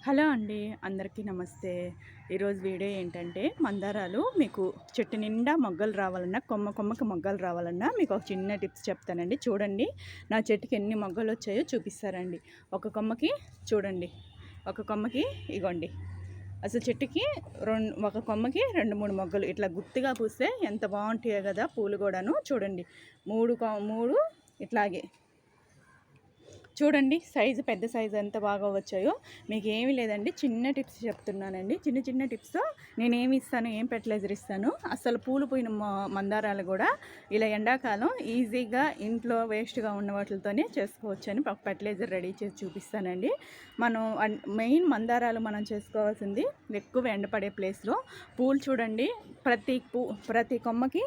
Hello అండి, అందరికీ నమస్తే. ఈరోజు వీడియో ఏంటంటే మందారాలు మీకు చెట్టు నిండా మొగ్గలు రావాలన్నా, కొమ్మకి మొగ్గలు రావాలన్నా మీకు ఒక చిన్న టిప్స్ చెప్తానండి. చూడండి నా చెట్టుకి ఎన్ని మొగ్గలు వచ్చాయో చూపిస్తారండి. ఒక కొమ్మకి చూడండి, ఒక కొమ్మకి ఇగోండి, అసలు చెట్టుకి ఒక కొమ్మకి 2-3 మొగ్గలు ఇట్లా గుత్తిగా పూస్తే ఎంత బాగుంటాయో కదా. పూలు కూడాను చూడండి, మూడు ఇట్లాగే చూడండి. సైజు పెద్ద సైజు ఎంత బాగా వచ్చాయో. మీకు ఏమీ లేదండి, చిన్న టిప్స్ చెప్తున్నానండి. చిన్న టిప్స్తో నేనేమి ఇస్తాను, ఏం ఫెర్టిలైజర్ ఇస్తాను. అసలు పూలు పోయిన మందారాలు కూడా ఇలా ఎండాకాలం ఈజీగా ఇంట్లో వేస్ట్గా ఉన్న వాటితోనే చేసుకోవచ్చు అని ఒక ఫెర్టిలైజర్ రెడీ చేసి చూపిస్తానండి. మనం మెయిన్ మందారాలు మనం చేసుకోవాల్సింది ఎక్కువ ఎండపడే ప్లేస్లో. పూలు చూడండి, ప్రతి కొమ్మకి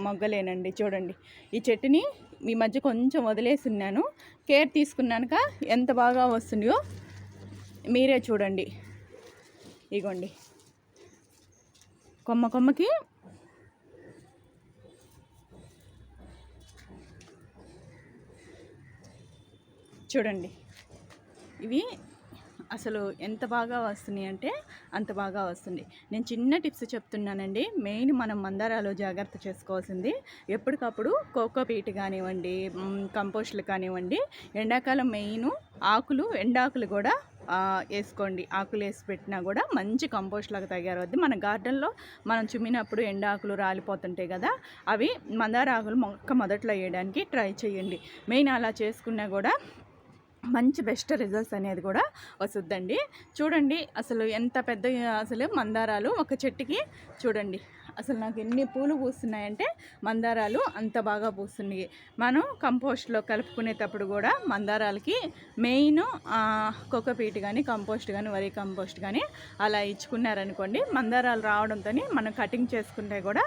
మొగ్గలేనండి. చూడండి, ఈ చెట్టుని ఈ మధ్య కొంచెం వదిలేస్తున్నాను, కేర్ తీసుకున్నాక ఎంత బాగా వస్తుందో మీరే చూడండి. ఇగోండి, కొమ్మకి చూడండి. ఇవి అసలు ఎంత బాగా వస్తున్నాయి అంటే అంత బాగా వస్తుంది. నేను చిన్న టిప్స్ చెప్తున్నానండి. మెయిన్ మనం మందారాలు జాగ్రత్త చేసుకోవాల్సింది ఎప్పటికప్పుడు కోకోపీట్ కానివ్వండి, కంపోస్టులు కానివ్వండి. ఎండాకాలం మెయిన్ ఆకులు, ఎండాకులు కూడా వేసుకోండి. ఆకులు వేసి పెట్టినా కూడా మంచి కంపోస్ట్ లాగా తయారవుద్ది. మన గార్డెన్లో మనం చుమ్మినప్పుడు ఎండాకులు రాలిపోతుంటాయి కదా, అవి మందార ఆకులు మొదట్లో వేయడానికి ట్రై చేయండి. మెయిన్ అలా చేసుకున్నా కూడా మంచి బెస్ట్ రిజల్ట్స్ అనేది కూడా వస్తుందండి. చూడండి అసలు ఎంత పెద్ద అసలు మందారాలు ఒక చెట్టుకి చూడండి. అసలు నాకు ఎన్ని పూలు పూస్తున్నాయంటే మందారాలు అంత బాగా పూస్తున్నాయి. మనం కంపోస్ట్లో కలుపుకునేటప్పుడు కూడా మందారాలకి మెయిన్ కోకోపీట్ కానీ, కంపోస్ట్ కానీ, వరి కంపోస్ట్ కానీ అలా ఇచ్చుకున్నారనుకోండి, మందారాలు రావడంతో మనం కటింగ్ చేసుకుంటే కూడా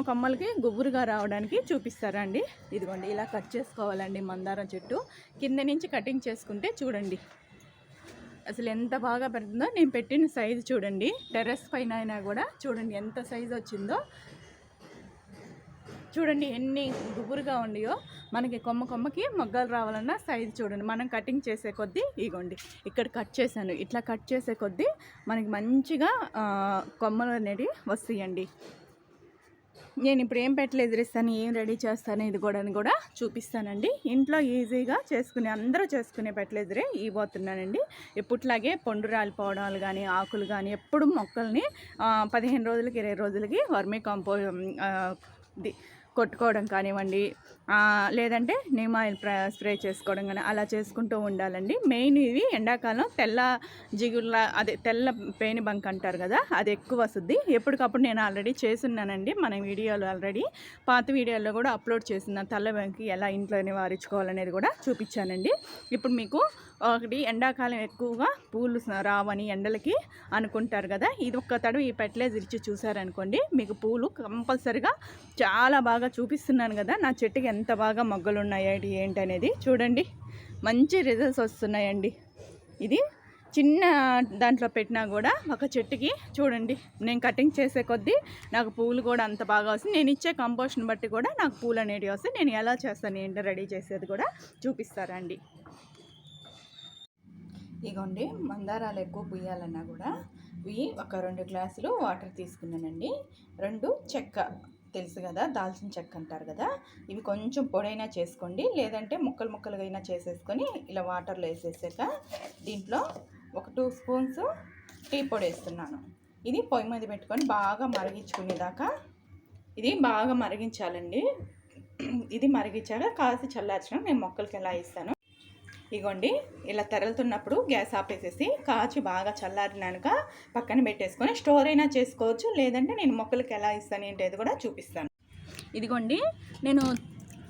కొమ్మలకి గుబురుగా రావడానికి చూపిస్తారండి. ఇదిగోండి, ఇలా కట్ చేసుకోవాలండి మందారం చెట్టు. కింద నుంచి కటింగ్ చేసుకుంటే చూడండి అసలు ఎంత బాగా పెడుతుందో. నేను పెట్టిన సైజు చూడండి, టెర్రస్ పైన అయినా కూడా చూడండి ఎంత సైజు వచ్చిందో. చూడండి ఎన్ని గుబురుగా ఉండియో. మనకి కొమ్మకి మొగ్గలు రావాలన్నా సైజు చూడండి. మనం కటింగ్ చేసే కొద్దీ ఇగోండి ఇక్కడ కట్ చేశాను, ఇట్లా కట్ చేసే కొద్దీ మనకి మంచిగా కొమ్మలు అనేవి వస్తాయండి. నేను ఇప్పుడు ఏం ఫెర్టిలైజర్ ఇస్తాను, ఏం రెడీ చేస్తాను ఇది కూడా చూపిస్తానండి. ఇంట్లో ఈజీగా అందరూ చేసుకునే ఫెర్టిలైజరే ఇవ్వబోతున్నానండి. ఎప్పట్లాగే పండు రాలిపోవడాలు కానీ, ఆకులు కానీ, ఎప్పుడు మొక్కల్ని 15 రోజులకి 20 రోజులకి వర్మీ కొట్టుకోవడం కానివ్వండి, లేదంటే నీమ్ ఆయిల్ స్ప్రే చేసుకోవడం కానీ అలా చేసుకుంటూ ఉండాలండి. మెయిన్ ఇవి ఎండాకాలం తెల్ల పేని బంక్ అంటారు కదా, అది ఎక్కువ వస్తుంది. ఎప్పటికప్పుడు నేను ఆల్రెడీ చేస్తున్నానండి. మన వీడియోలు ఆల్రెడీ పాత వీడియోలో కూడా అప్లోడ్ చేస్తున్నాను. తెల్ల బంక్కి ఎలా ఇంట్లో నివారించుకోవాలనేది కూడా చూపించానండి. ఇప్పుడు మీకు ఒకటి, ఎండాకాలం ఎక్కువగా పూలు రావని ఎండలకి అనుకుంటారు కదా, ఇది ఒక్క తడవ ఈ ఫెర్టిలైజర్ ఇచ్చి చూసారనుకోండి, మీకు పూలు కంపల్సరిగా చాలా బాగా చూపిస్తున్నాను కదా నా చెట్టుకి ఎంత బాగా మొగ్గలు ఉన్నాయి ఏంటి అనేది చూడండి. మంచి రిజల్ట్స్ వస్తున్నాయండి. ఇది చిన్న దాంట్లో పెట్టినా కూడా ఒక చెట్టుకి చూడండి, నేను కటింగ్ చేసే కొద్దీ నాకు పూలు కూడా అంత బాగా వస్తుంది. నేను ఇచ్చే కంపోస్ట్ని బట్టి కూడా నాకు పూలు అనేవి వస్తాయి. నేను ఎలా చేస్తాను ఏంటో రెడీ చేసేది కూడా చూపిస్తారండి. ఇగోండి, మందారాలు ఎక్కువ పూయాలన్నా కూడా ఇవి ఒక 2 గ్లాసులు వాటర్ తీసుకున్నానండి. 2 చెక్క తెలుసు కదా, దాల్చిన చెక్క అంటారు కదా, ఇవి కొంచెం పొడైనా చేసుకోండి, లేదంటే ముక్కలుగా అయినా చేసేసుకొని ఇలా వాటర్లో వేసేసాక దీంట్లో ఒక 2 స్పూన్స్ టీ పొడి వేస్తున్నాను. ఇది పొయ్యి మీద పెట్టుకొని బాగా మరిగించుకునేదాకా ఇది బాగా మరిగించాలండి. ఇది మరిగించాక కాసి చల్లార్చడం నేను మొక్కలకి ఎలా ఇస్తాను. ఇగోండి, ఇలా తెరలుతున్నప్పుడు గ్యాస్ ఆపేసేసి కాచి బాగా చల్లారినాక పక్కన పెట్టేసుకొని స్టోర్ అయినా చేసుకోవచ్చు, లేదంటే నేను మొక్కలకి ఎలా ఇస్తాను ఏంటది కూడా చూపిస్తాను. ఇదిగోండి, నేను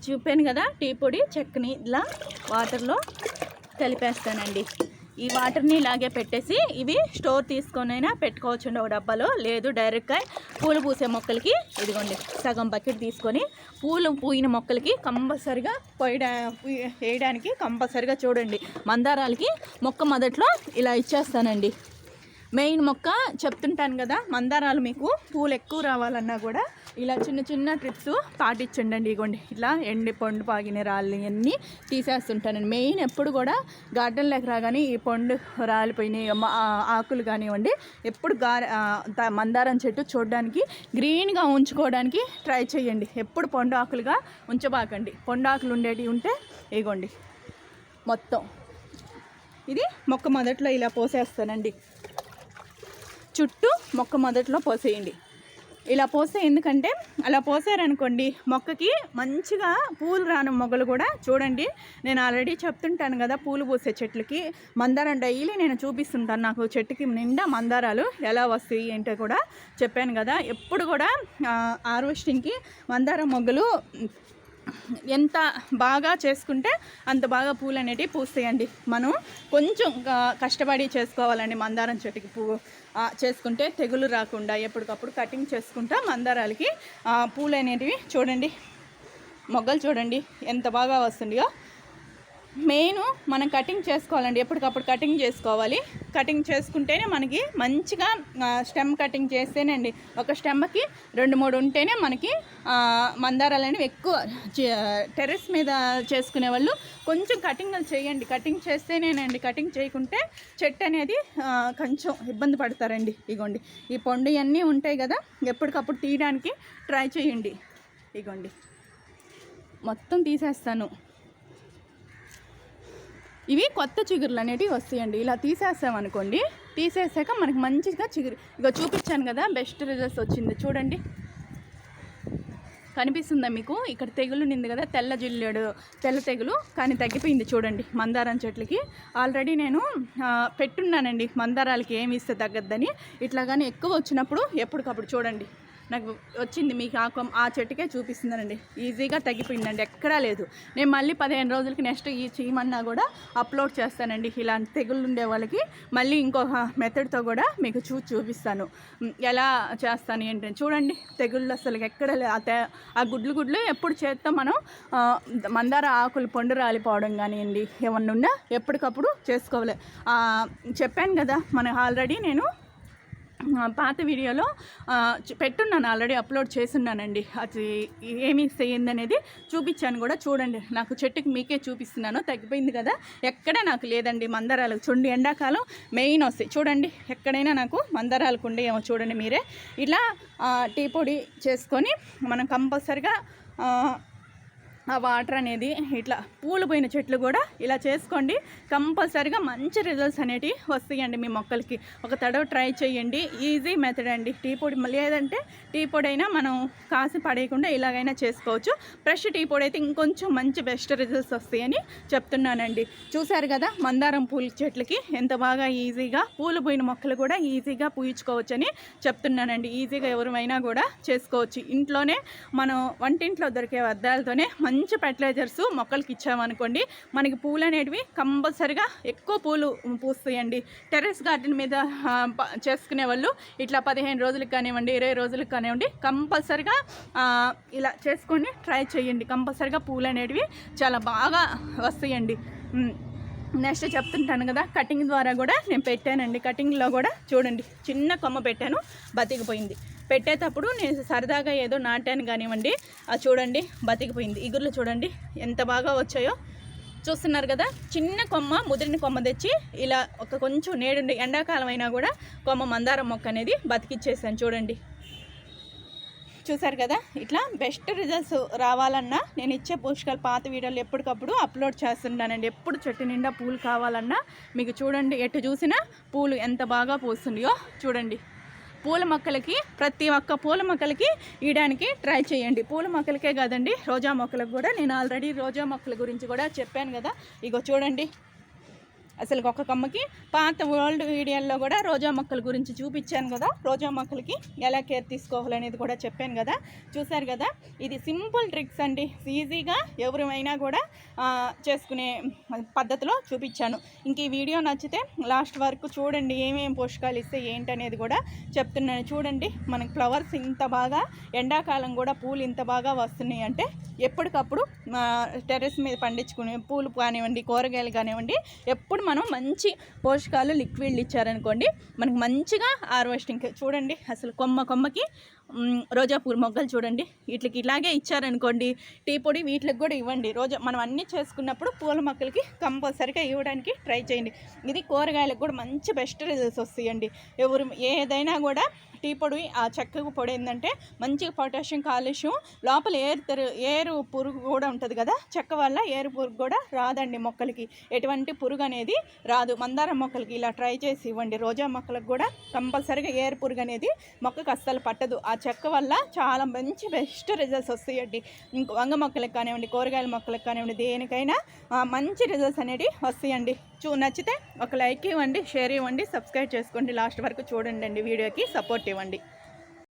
చూపాను కదా టీ పొడి చెక్కని ఇలా వాటర్లో కలిపేస్తానండి. ఈ వాటర్ని ఇలాగే పెట్టేసి ఇవి స్టోర్ తీసుకొనైనా పెట్టుకోవచ్చు ఒక డబ్బాలో, లేదు డైరెక్ట్గా పూలు పూసే మొక్కలకి ఇదిగోండి సగం బకెట్ తీసుకొని పూలు పూయిన మొక్కలకి కంపల్సరిగా వేయడానికి కంపల్సరిగా చూడండి. మందారాలకి మొక్క మొదట్లో ఇలా ఇచ్చేస్తానండి. మెయిన్ మొక్క చెప్తుంటాను కదా, మందారాలు మీకు పూలు ఎక్కువ రావాలన్నా కూడా ఇలా చిన్న చిన్న ట్రిప్స్ పాటించండి. ఇగోండి ఇట్లా ఎండి పండు పాగిన రాళ్ళు ఇవన్నీ తీసేస్తుంటానండి. మెయిన్ ఎప్పుడు కూడా గార్డెన్లోకి రాగానే ఈ పండు రాలిపోయినాయి ఆకులు కానివ్వండి, ఎప్పుడు మందారం చెట్టు చూడడానికి గ్రీన్గా ఉంచుకోవడానికి ట్రై చేయండి. ఎప్పుడు పండు ఆకులుగా ఉంచబాకండి. పండు ఆకులు ఉండేటివి ఉంటే ఇగోండి మొత్తం ఇది మొక్క మొదట్లో ఇలా పోసేస్తానండి. చుట్టూ మొక్క మొదట్లో పోసేయండి. ఇలా పోస్తే ఎందుకంటే అలా పోసారనుకోండి మొక్కకి మంచిగా పూలు రాను మొగ్గలు కూడా చూడండి. నేను ఆల్రెడీ చెప్తుంటాను కదా, పూలు పూసే చెట్లకి మందారం డైలీ నేను చూపిస్తుంటాను. నాకు చెట్టుకి నిండా మందారాలు ఎలా వస్తాయి ఏంటో కూడా చెప్పాను కదా. ఎప్పుడు కూడా హార్వెస్టింగ్కి మందారం మొగ్గలు ఎంత బాగా చేసుకుంటే అంత బాగా పూలు అనేటివి పూస్తాయండి. మనం కొంచెం కష్టపడి చేసుకోవాలండి. మందారం చెట్టుకి పువ్వు చేసుకుంటే తెగులు రాకుండా ఎప్పటికప్పుడు కటింగ్ చేసుకుంటా మందారాలకి పూలు అనేటివి చూడండి, మొగ్గలు చూడండి ఎంత బాగా వస్తుందిగా. మెయిన్ మనం కటింగ్ చేసుకోవాలండి. ఎప్పటికప్పుడు కటింగ్ చేసుకోవాలి. కటింగ్ చేసుకుంటేనే మనకి మంచిగా స్టెమ్ కటింగ్ చేస్తేనండి, ఒక స్టెమ్కి 2-3 ఉంటేనే మనకి మందారాలు అనేవి ఎక్కువ. టెర్రస్ మీద చేసుకునే వాళ్ళు కొంచెం కటింగ్ చేయండి. కటింగ్ చేస్తేనేనండి, కటింగ్ చేయకుంటే చెట్టు అనేది కొంచెం ఇబ్బంది పడతారండి. ఇగోండి ఈ పండు ఇవన్నీ ఉంటాయి కదా, ఎప్పటికప్పుడు తీయడానికి ట్రై చేయండి. ఇగోండి మొత్తం తీసేస్తాను. ఇవి కొత్త చిగురులు అనేటివి వస్తాయండి. ఇలా తీసేసామనుకోండి, తీసేసాక మనకి మంచిగా చిగురు ఇక చూపించాను కదా, బెస్ట్ రిజల్ట్స్ వచ్చింది చూడండి. కనిపిస్తుందా మీకు? ఇక్కడ తెగులు నింది కదా, తెల్ల తెగులు, కానీ తగ్గిపోయింది చూడండి. మందారం చెట్లకి ఆల్రెడీ నేను పెట్టున్నానండి, మందారాలకి ఏమి ఇస్తే తగ్గద్దని. ఇట్లా కానీ ఎక్కువ వచ్చినప్పుడు ఎప్పటికప్పుడు చూడండి నాకు వచ్చింది. మీకు ఆ చెట్టుకే చూపిస్తుందండి, ఈజీగా తగ్గిపోయిందండి, ఎక్కడా లేదు. నేను మళ్ళీ 15 రోజులకి నెక్స్ట్ ఈ చేయమన్నా కూడా అప్లోడ్ చేస్తానండి. ఇలాంటి తెగుళ్ళు ఉండే వాళ్ళకి మళ్ళీ ఇంకొక మెథడ్తో కూడా మీకు చూపిస్తాను ఎలా చేస్తాను ఏంటని. చూడండి తెగుళ్ళు అసలు ఎక్కడ ఆ గుడ్లు ఎప్పుడు చేత్తో మనం మందార ఆకులు పండు రాలిపోవడం కానివ్వండి ఏమన్నా ఉన్నా ఎప్పటికప్పుడు చేసుకోవాలి. చెప్పాను కదా, మనం ఆల్రెడీ నేను పాత వీడియోలో పెట్టున్నాను, ఆల్రెడీ అప్లోడ్ చేస్తున్నానండి. అది ఏమి చేయండి అనేది చూపించాను కూడా చూడండి. నాకు చెట్టుకి మీకే చూపిస్తున్నాను, తగ్గిపోయింది కదా, ఎక్కడ నాకు లేదండి మందారాలకు. చూడండి ఎండాకాలం మెయిన్ వస్తాయి చూడండి, ఎక్కడైనా నాకు మందారాలకు ఉండేమో చూడండి మీరే. ఇలా టీ పొడి చేసుకొని మనం కంపల్సరిగా ఆ వాటర్ అనేది ఇట్లా పూలు పోయిన చెట్లు కూడా ఇలా చేసుకోండి. కంపల్సరీగా మంచి రిజల్ట్స్ అనేటివి వస్తాయండి మీ మొక్కలకి. ఒక తడవ ట్రై చేయండి, ఈజీ మెథడ్ అండి. టీ పొడి లేదంటే టీ పొడి అయినా మనం కాసి పడేయకుండా ఇలాగైనా చేసుకోవచ్చు. ఫ్రెష్ టీ పొడి అయితే ఇంకొంచెం మంచి బెస్ట్ రిజల్ట్స్ వస్తాయని చెప్తున్నానండి. చూసారు కదా మందారం పూల చెట్లకి ఎంత బాగా ఈజీగా పూలు పోయిన మొక్కలు కూడా ఈజీగా పూయించుకోవచ్చు అని చెప్తున్నానండి. ఈజీగా ఎవరైనా కూడా చేసుకోవచ్చు. ఇంట్లోనే మనం వంటింట్లో దొరికే వ్యర్థాలతోనే మంచి ఫెర్టిలైజర్స్ మొక్కలకి ఇచ్చామనుకోండి, మనకి పూలు అనేటివి కంపల్సరిగా ఎక్కువ పూలు పూస్తాయండి. టెర్రస్ గార్డెన్ మీద చేసుకునే వాళ్ళు ఇట్లా 15 రోజులకు కానివ్వండి, 20 రోజులకు కానివ్వండి, కంపల్సరిగా ఇలా చేసుకొని ట్రై చేయండి. కంపల్సరిగా పూలు అనేటివి చాలా బాగా వస్తాయండి. నెక్స్ట్ చెప్తుంటాను కదా, కటింగ్ ద్వారా కూడా నేను పెట్టానండి. కటింగ్లో కూడా చూడండి చిన్న కొమ్మ పెట్టాను, బతికిపోయింది. పెట్టేటప్పుడు నేను సరదాగా ఏదో నాటాను కానివ్వండి, అది చూడండి బతికిపోయింది. ఇగుర్లు చూడండి ఎంత బాగా వచ్చాయో చూస్తున్నారు కదా. చిన్న కొమ్మ, ముదిరిన కొమ్మ తెచ్చి ఇలా ఒక కొంచెం నేడు ఎండాకాలం అయినా కూడా కొమ్మ మందారం మొక్క అనేది బతికిచ్చేసాను చూడండి. చూసారు కదా, ఇట్లా బెస్ట్ రిజల్ట్స్ రావాలన్నా నేను ఇచ్చే పోషకాలు పాత వీడియోలు ఎప్పటికప్పుడు అప్లోడ్ చేస్తున్నానండి. ఎప్పుడు చెట్టు నిండా పూలు కావాలన్నా మీకు చూడండి, ఎటు చూసినా పూలు ఎంత బాగా పూస్తున్నాయో చూడండి. పూల మొక్కలకి ప్రతి ఒక్క పూల మొక్కలకి ఇయడానికి ట్రై చేయండి. పూల మొక్కలకే కాదండి, రోజా మొక్కలకు కూడా నేను ఆల్రెడీ రోజా మొక్కల గురించి కూడా చెప్పాను కదా. ఇగో చూడండి అసలు ఒక కొమ్మకి పాత వరల్డ్ వీడియోల్లో కూడా రోజా మొక్కల గురించి చూపించాను కదా. రోజా మొక్కలకి ఎలా కేర్ తీసుకోవాలనేది కూడా చెప్పాను కదా. చూసారు కదా, ఇది సింపుల్ ట్రిక్స్ అండి, ఈజీగా ఎవరైనా కూడా చేసుకునే పద్ధతిలో చూపించాను. ఇంక ఈ వీడియో నచ్చితే లాస్ట్ వరకు చూడండి, ఏమేమి పోషకాలు ఇస్తే ఏంటనేది కూడా చెప్తున్నాను. చూడండి మనకి ఫ్లవర్స్ ఇంత బాగా, ఎండాకాలం కూడా పూలు ఇంత బాగా వస్తున్నాయి అంటే ఎప్పటికప్పుడు టెర్రస్ మీద పండించుకునే పూలు కానివ్వండి, కూరగాయలు కానివ్వండి, ఎప్పుడు మనం మంచి పోషకాలు లిక్విడ్లు ఇచ్చారనుకోండి మనకు మంచిగా హార్వెస్టింగ్. చూడండి అసలు కొమ్మకి రోజా పూల మొగ్గలు చూడండి, వీటికి ఇలాగే ఇచ్చారనుకోండి. టీ పొడి వీటికి కూడా ఇవ్వండి. రోజా మనం అన్నీ చేసుకున్నప్పుడు పూల మొక్కలకి కంపల్సరీగా ఇవ్వడానికి ట్రై చేయండి. ఇది కూరగాయలకు కూడా మంచి బెస్ట్ రిజల్ట్స్ వస్తాయండి. ఏదైనా కూడా టీ పొడి, ఆ చెక్క పొడి ఏంటంటే మంచిగా పొటాషియం, కాల్షియం, లోపల ఏరు పురుగు కూడా ఉంటుంది కదా, చెక్క వల్ల ఏరు పురుగు కూడా రాదండి మొక్కలకి. ఎటువంటి పురుగు అనేది రాదు. మందారం మొక్కలకి ఇలా ట్రై చేసి ఇవ్వండి. రోజా మొక్కలకు కూడా కంపల్సరీగా ఏరు పురుగు అనేది మొక్కకు అస్సలు పట్టదు. ఆ చెక్క వల్ల చాలా మంచి బెస్ట్ రిజల్ట్స్ వస్తాయండి. వంగ మొక్కలకు కానివ్వండి, కూరగాయల మొక్కలకు కానివ్వండి, దేనికైనా మంచి రిజల్ట్స్ అనేవి వస్తాయండి. నచ్చితే ఒక లైక్ ఇవ్వండి, షేర్ ఇవ్వండి, సబ్స్క్రైబ్ చేసుకోండి. లాస్ట్ వరకు చూడండి అండి, వీడియోకి సపోర్ట్ ఇవ్వండి.